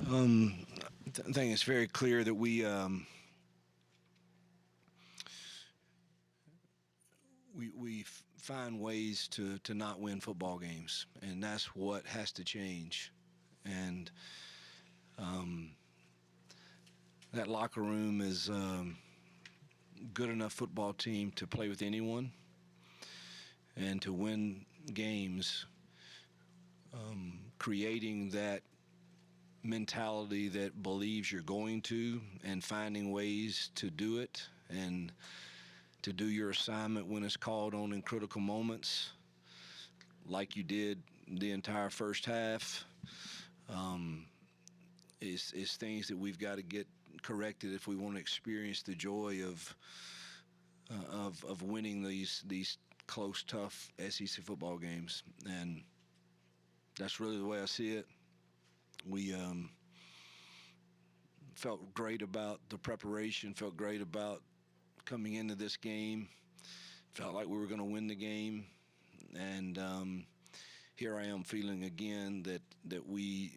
I think it's very clear that we find ways to not win football games, and that's what has to change. And that locker room is good enough football team to play with anyone and to win games. Creating that mentality that believes you're going to, and finding ways to do it, and to do your assignment when it's called on in critical moments, like you did the entire first half, is things that we've got to get corrected if we want to experience the joy of winning these close, tough SEC football games. And that's really the way I see it. We felt great about the preparation, felt great about coming into this game, felt like we were going to win the game. And here I am feeling again that we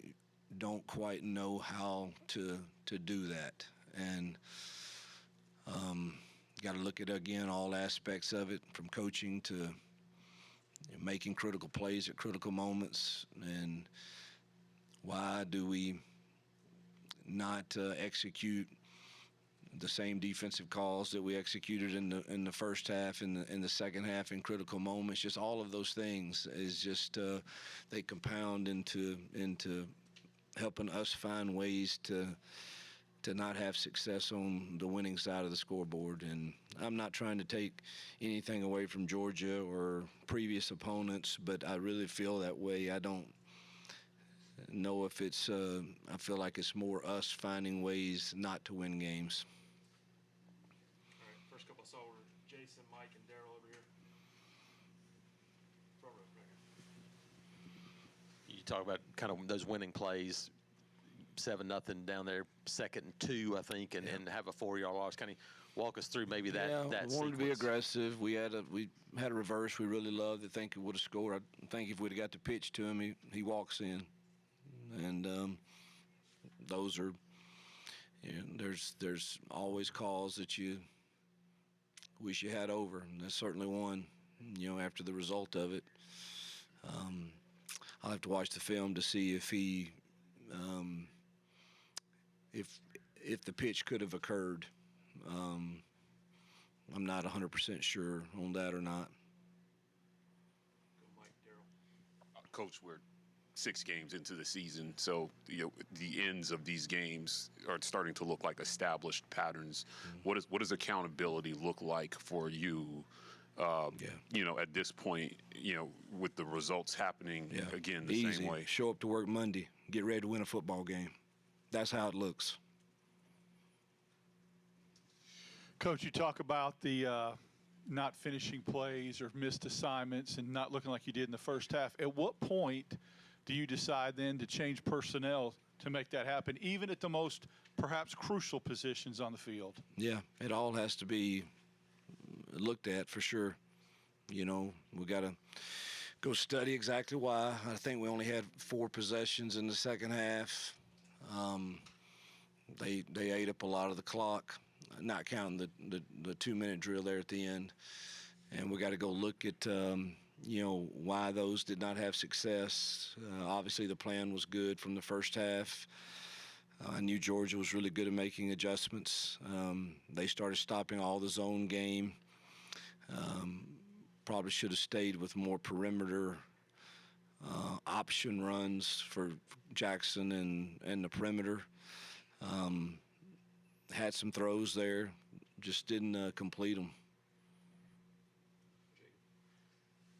don't quite know how to do that. And got to look at, again, all aspects of it, from coaching to making critical plays at critical moments. And why do we not execute the same defensive calls that we executed in the first half, in the second half, in critical moments? Just all of those things is just they compound into helping us find ways to not have success on the winning side of the scoreboard. And I'm not trying to take anything away from Georgia or previous opponents, but I really feel that way. I don't know if it's I feel like it's more us finding ways not to win games. All right, first couple I saw were Jason, Mike, and Daryl over here. Front row, right here. You talk about kind of those winning plays, 7-0 down there, 2nd and 2, I think, and have a 4-yard loss. Kind of walk us through maybe that. Yeah, that we wanted to be sequence. aggressive. We had a reverse we really loved. I think he would have scored. I think if we'd have got the pitch to him, he walks in. And those are, there's always calls that you wish you had over, and that's certainly one. After the result of it, I'll have to watch the film to see if he, if the pitch could have occurred. I'm not 100% sure on that or not. Go Mike, Daryl. Coach, we're 6 games into the season, so the ends of these games are starting to look like established patterns. Mm-hmm. What does accountability look like for you? At this point, with the results happening again the Easy. Same way. Show up to work Monday, get ready to win a football game. That's how it looks. Coach, you talk about the not finishing plays or missed assignments and not looking like you did in the first half. At what point do you decide then to change personnel to make that happen, even at the most perhaps crucial positions on the field? Yeah, it all has to be looked at for sure. We got to go study exactly why. I think we only had 4 possessions in the second half. They ate up a lot of the clock, not counting the 2-minute drill there at the end. And we got to go look at why those did not have success. Obviously the plan was good from the first half. I knew Georgia was really good at making adjustments. They started stopping all the zone game. Probably should have stayed with more perimeter option runs for Jackson and the perimeter. Had some throws there, just didn't complete them.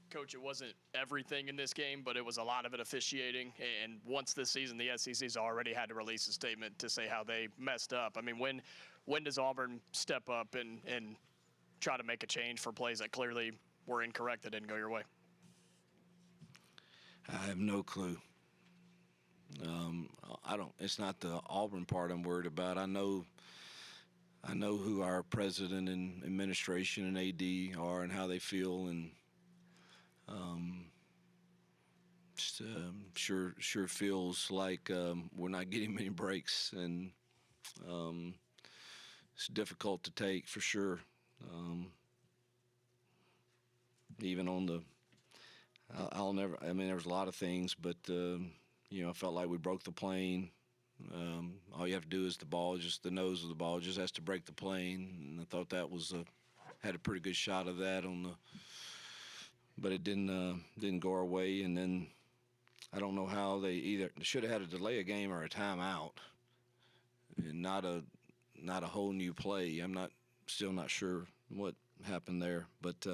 Coach, it wasn't everything in this game, but it was a lot of it officiating. And once this season, the SEC's already had to release a statement to say how they messed up. I mean, when does Auburn step up and try to make a change for plays that clearly were incorrect, that didn't go your way? I have no clue. It's not the Auburn part I'm worried about. I know who our president and administration and AD are and how they feel, and Sure feels like we're not getting many breaks, and it's difficult to take for sure. Even on the, I'll never. I mean, there was a lot of things, but I felt like we broke the plane. All you have to do is the nose of the ball just has to break the plane, and I thought that was had a pretty good shot of that but it didn't go our way, and then I don't know how they should have had a delay a game or a timeout, and not a whole new play. I'm still not sure what happened there, but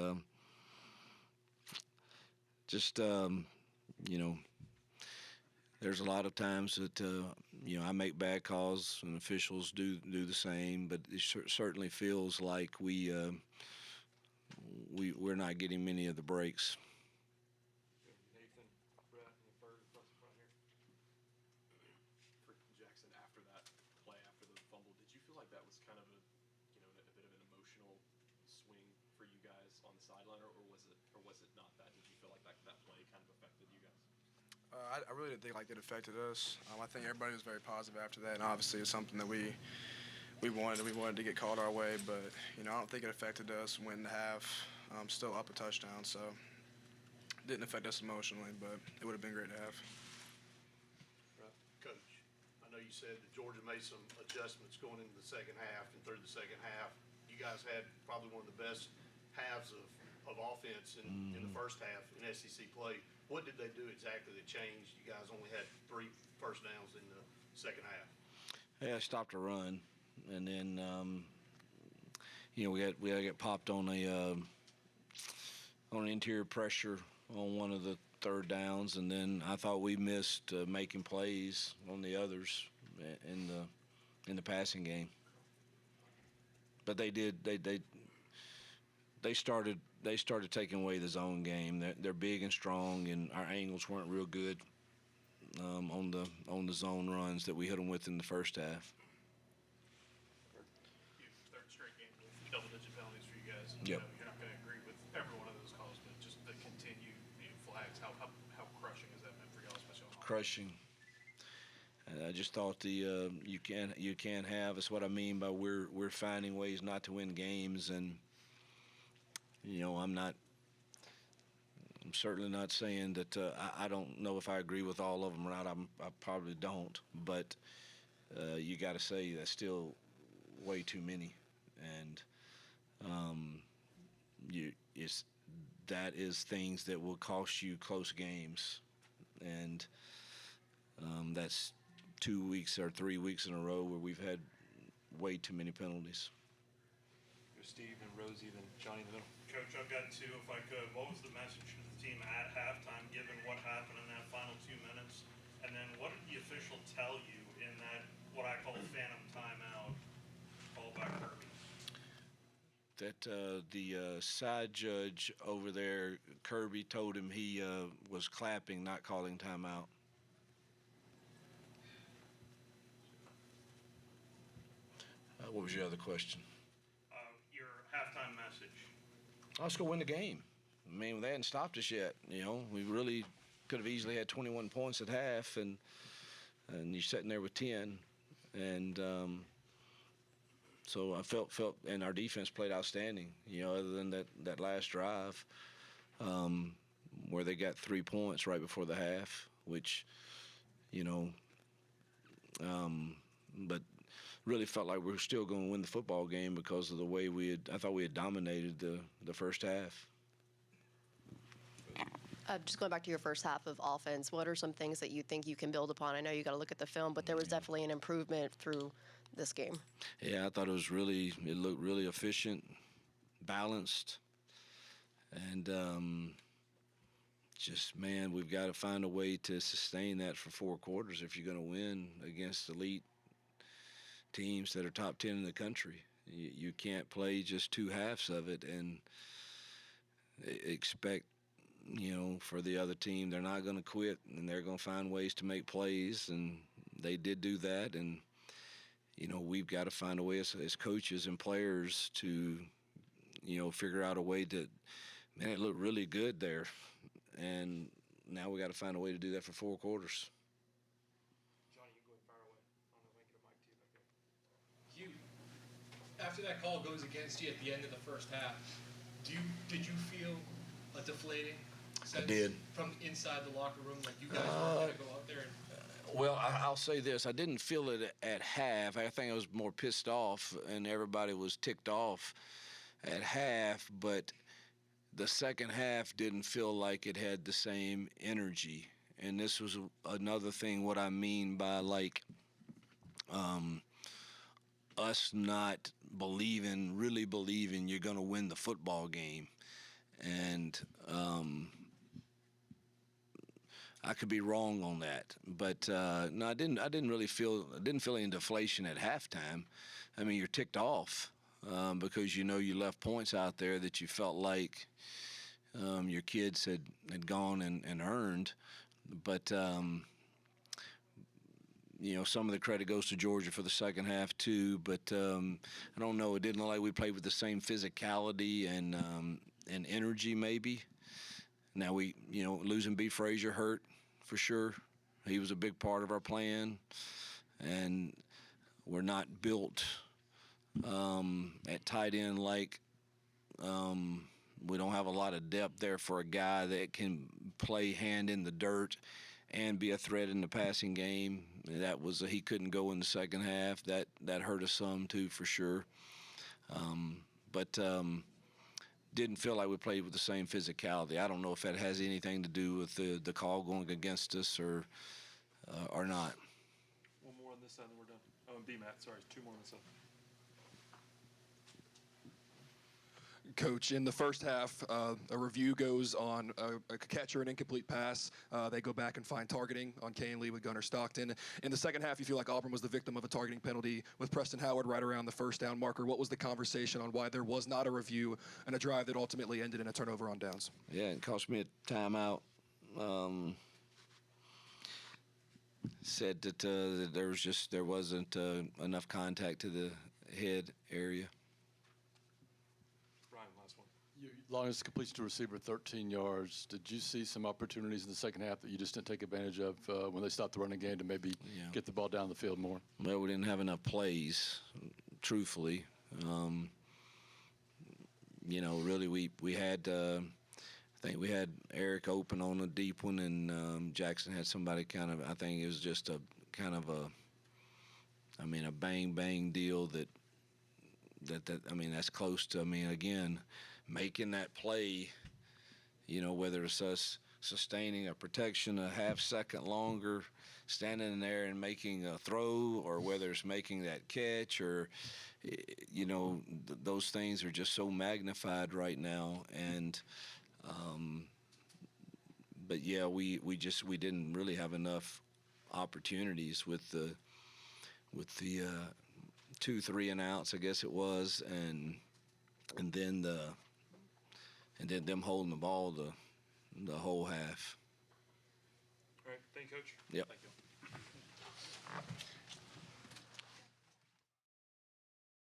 there's a lot of times that I make bad calls and officials do the same, but it certainly feels like we're not getting many of the breaks. Nathan, Brett, and the third across the front here. For Jackson, after that play, after the fumble, did you feel like that was kind of a bit of an emotional swing for you guys on the sideline, or was it not that? Did you feel like that play kind of affected you guys? I really didn't think like it affected us. I think everybody was very positive after that, and obviously it's something that we wanted to get called our way, but I don't think it affected us when the half still up a touchdown, so it didn't affect us emotionally, but it would have been great to have. Coach, I know you said that Georgia made some adjustments going into the second half and through the second half. You guys had probably one of the best halves of offense in the first half in SEC play. What did they do exactly that changed? You guys only had 3 first downs in the second half. Yeah, I stopped a run, and then we had to get popped on an interior pressure on one of the third downs, and then I thought we missed making plays on the others in the passing game. But they did. They started taking away the zone game. They're big and strong, and our angles weren't real good on the zone runs that we hit them with in the first half. Third straight game with double-digit penalties for you guys. Yep. You're not going to agree with every one of those calls, but just the continued flags. How crushing has that been for y'all, especially on offense? Crushing. I just thought you can't have. That's what I mean by we're finding ways not to win games, and I'm certainly not saying that I don't know if I agree with all of them or not. I probably don't, but you got to say that's still way too many, and that is things that will cost you close games, and that's 2 weeks or 3 weeks in a row where we've had way too many penalties. Steve and Rosie, then Johnny in the middle. Coach, I've got 2 if I could. What was the message to the team at halftime, given what happened in that final 2 minutes? And then what did the official tell you in that, what I call phantom timeout, called by Kirby? That the side judge over there, Kirby, told him he was clapping, not calling timeout. What was your other question? Your halftime message. Let's go win the game. I mean, they hadn't stopped us yet. We really could have easily had 21 points at half, and you're sitting there with 10, and so I felt, and our defense played outstanding. Other than that last drive, where they got 3 points right before the half, which, but really felt like we were still going to win the football game because of the way I thought we had dominated the first half. Just going back to your first half of offense, what are some things that you think you can build upon? I know you got to look at the film, but there was definitely an improvement through this game. Yeah, I thought it looked really efficient, balanced, and we've got to find a way to sustain that for 4 quarters if you're going to win against elite teams that are top 10 in the country. You can't play just 2 halves of it and expect, for the other team, they're not going to quit and they're going to find ways to make plays, and they did do that. And we've got to find a way as coaches and players to figure out a way to, man, it looked really good there, and now we got to find a way to do that for 4 quarters. Johnny, you can go ahead and fire away. I don't know if I can get a mic to you back there. Hugh, after that call goes against you at the end of the first half, did you feel a deflating sense did. from inside the locker room, like you guys weren't going to go out there and Well, I'll say this. I didn't feel it at half. I think I was more pissed off, and everybody was ticked off at half, but the second half didn't feel like it had the same energy. And this was another thing, what I mean by, like, us not really believing you're going to win the football game. And I could be wrong on that, but no, I didn't really feel. I didn't feel any deflation at halftime. I mean, you're ticked off because you know you left points out there that you felt like your kids had gone and earned, but you know, some of the credit goes to Georgia for the second half too. But I don't know. It didn't look like we played with the same physicality and energy maybe. Now losing B. Frazier hurt for sure. He was a big part of our plan, and we're not built at tight end like we don't have a lot of depth there for a guy that can play hand in the dirt and be a threat in the passing game. He couldn't go in the second half. That hurt us some too for sure. But didn't feel like we played with the same physicality. I don't know if that has anything to do with the call going against us or not. One more on this side, and we're done. Oh, and B-Matt, sorry, 2 more on this side. Coach, in the first half, a review goes on a catch or an incomplete pass. They go back and find targeting on Kane Lee with Gunnar Stockton. In the second half, you feel like Auburn was the victim of a targeting penalty with Preston Howard right around the first down marker. What was the conversation on why there was not a review and a drive that ultimately ended in a turnover on downs? Yeah, it cost me a timeout. Said that there wasn't enough contact to the head area. As long as it completes to receiver 13 yards, did you see some opportunities in the second half that you just didn't take advantage of when they stopped the running game to maybe get the ball down the field more? Well, we didn't have enough plays, truthfully. Really we had I think we had Eric open on a deep one, and Jackson had somebody I think it was just a bang deal that that's close to, again, making that play, whether it's us sustaining a protection a half second longer, standing in there and making a throw, or whether it's making that catch, or, those things are just so magnified right now. And, but yeah, we didn't really have enough opportunities with the 2 3 and outs, I guess it was, and then them holding the ball the whole half. All right, thank you, Coach. Yep. Thank you.